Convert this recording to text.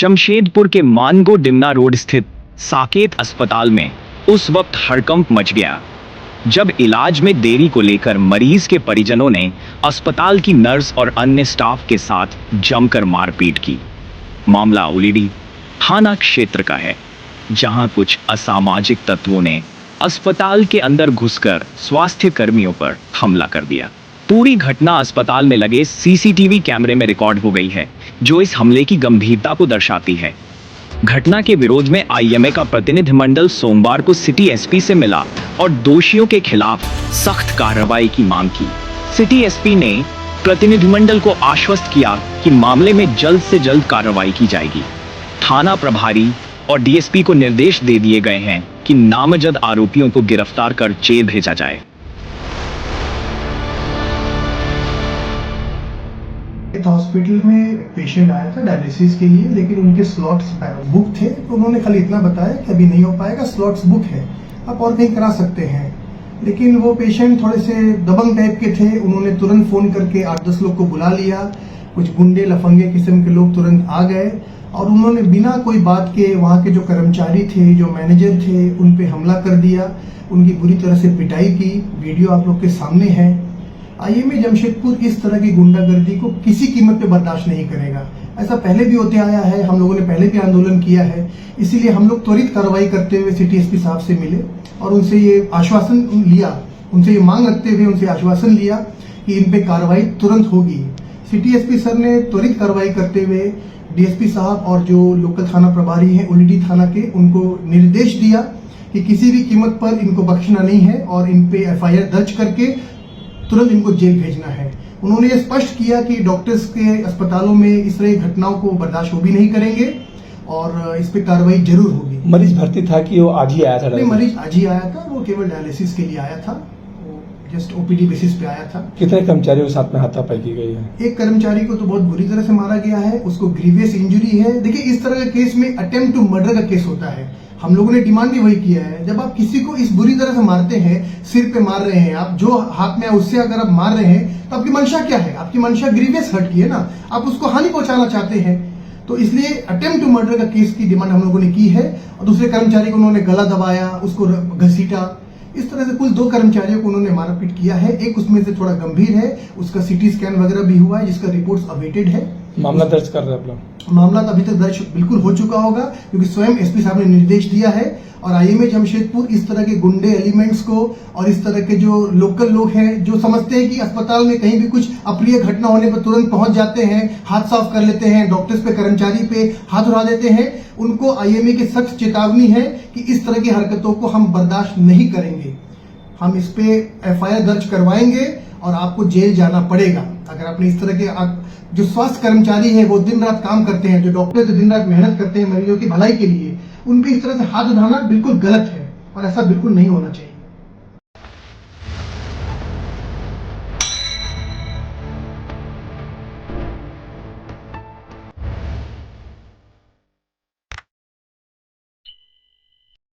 जमशेदपुर के मानगो डिमना रोड स्थित साकेत अस्पताल में उस वक्त हड़कंप मच गया जब इलाज में देरी को लेकर मरीज के परिजनों ने अस्पताल की नर्स और अन्य स्टाफ के साथ जमकर मारपीट की। मामला उलीडी थाना क्षेत्र का है, जहां कुछ असामाजिक तत्वों ने अस्पताल के अंदर घुसकर स्वास्थ्य कर्मियों पर हमला कर दिया। पूरी घटना अस्पताल में लगे सीसीटीवी कैमरे में रिकॉर्ड हो गई है, जो इस हमले की गंभीरता को दर्शाती है। घटना के विरोध में आईएमए का प्रतिनिधिमंडल सोमवार को सिटी एसपी से मिला और दोषियों के खिलाफ सख्त कार्रवाई की मांग की। सिटी एसपी ने प्रतिनिधिमंडल को आश्वस्त किया कि मामले में जल्द से जल्द कार्रवाई की जाएगी। थाना प्रभारी और डीएसपी को निर्देश दे दिए गए हैं कि नामजद आरोपियों को गिरफ्तार कर जेल भेजा जाए। हॉस्पिटल में पेशेंट आया था डायलिसिस के लिए, लेकिन उनके स्लॉट्स बुक थे, तो उन्होंने खाली इतना बताया कि अभी नहीं हो पाएगा, स्लॉट्स बुक है, आप और कहीं करा सकते हैं। लेकिन वो पेशेंट थोड़े से दबंग टाइप के थे, उन्होंने तुरंत फोन करके 8-10 लोग को बुला लिया। कुछ गुंडे लफंगे किस्म के लोग तुरंत आ गए और उन्होंने बिना कोई बात के वहाँ के जो कर्मचारी थे, जो मैनेजर थे, उन पे हमला कर दिया, उनकी बुरी तरह से पिटाई की। वीडियो आप लोग के सामने है। आईएमए जमशेदपुर इस तरह की गुंडागर्दी को किसी कीमत पे बर्दाश्त नहीं करेगा। ऐसा पहले भी होते आया है, हम लोगों ने पहले भी आंदोलन किया है। इसीलिए हम लोग त्वरित कार्रवाई करते हुए सिटी एसपी साहब से मिले और उनसे ये आश्वासन लिया, उनसे ये मांग रखते हुए उनसे आश्वासन लिया कि इन पे कार्रवाई तुरंत होगी। सिटी एसपी सर ने त्वरित कार्रवाई करते हुए डीएसपी साहब और जो लोकल थाना प्रभारी हैं उलीडी थाना के, उनको निर्देश दिया कि किसी भी कीमत पर इनको बख्शना नहीं है और इन पे एफआईआर दर्ज करके तुरंत इनको जेल भेजना है। उन्होंने ये स्पष्ट किया कि डॉक्टर्स के अस्पतालों में इस तरह की घटनाओं को बर्दाश्त वो भी नहीं करेंगे और इस पे कार्रवाई जरूर होगी। मरीज भर्ती था कि वो आज ही आया था? नहीं, मरीज आज ही आया था, वो केवल डायलिसिस के लिए आया था, जस्ट ओपीडी बेसिस पे आया था। कितने कर्मचारियों के साथ में हाथापाई की गई है? एक कर्मचारी को तो बहुत बुरी तरह से मारा गया है, उसको ग्रीवियस इंजरी है। देखिए, इस तरह के केस में अटेम्प्ट टू मर्डर का केस होता है। हम लोगों ने डिमांड भी वही किया है। जब आप किसी को इस बुरी तरह से मारते हैं, सिर पे मार रहे हैं, आप जो हाथ में है उससे अगर आप मार रहे हैं, तो आपकी मंशा क्या है? आपकी मंशा ग्रीवियस हर्ट की है ना, आप उसको हानि पहुंचाना चाहते हैं। तो इसलिए अटेम्प्ट टू मर्डर का केस की डिमांड हम लोगों ने की है। और दूसरे कर्मचारी को उन्होंने गला दबाया, उसको घसीटा, इस तरह से कुल 2 कर्मचारियों को उन्होंने मारपीट किया है। एक उसमें से थोड़ा गंभीर है, उसका सीटी स्कैन वगैरह भी हुआ है, जिसका रिपोर्ट्स अवेटेड है। मामला दर्ज कर रहे हैं आप लोग? मामला तो अभी तक दर्ज बिल्कुल हो चुका होगा, क्योंकि स्वयं एसपी साहब ने निर्देश दिया है। और आईएमए जमशेदपुर इस तरह के गुंडे एलिमेंट्स को और इस तरह के जो लोकल लोग हैं जो समझते हैं कि अस्पताल में कहीं भी कुछ अप्रिय घटना होने पर तुरंत पहुंच जाते हैं, हाथ साफ कर लेते हैं, डॉक्टर्स पे, कर्मचारी पे हाथ उठा देते हैं, उनको आईएमए की सख्त चेतावनी है कि इस तरह की हरकतों को हम बर्दाश्त नहीं करेंगे। हम इस पे एफआईआर दर्ज करवाएंगे और आपको जेल जाना पड़ेगा अगर आपने इस तरह के जो स्वास्थ्य कर्मचारी हैं, वो दिन रात काम करते हैं, जो डॉक्टर जो दिन रात मेहनत करते हैं मरीजों की भलाई के लिए, उन पे इस तरह से हाथ उठाना बिल्कुल गलत है और ऐसा बिल्कुल नहीं होना चाहिए।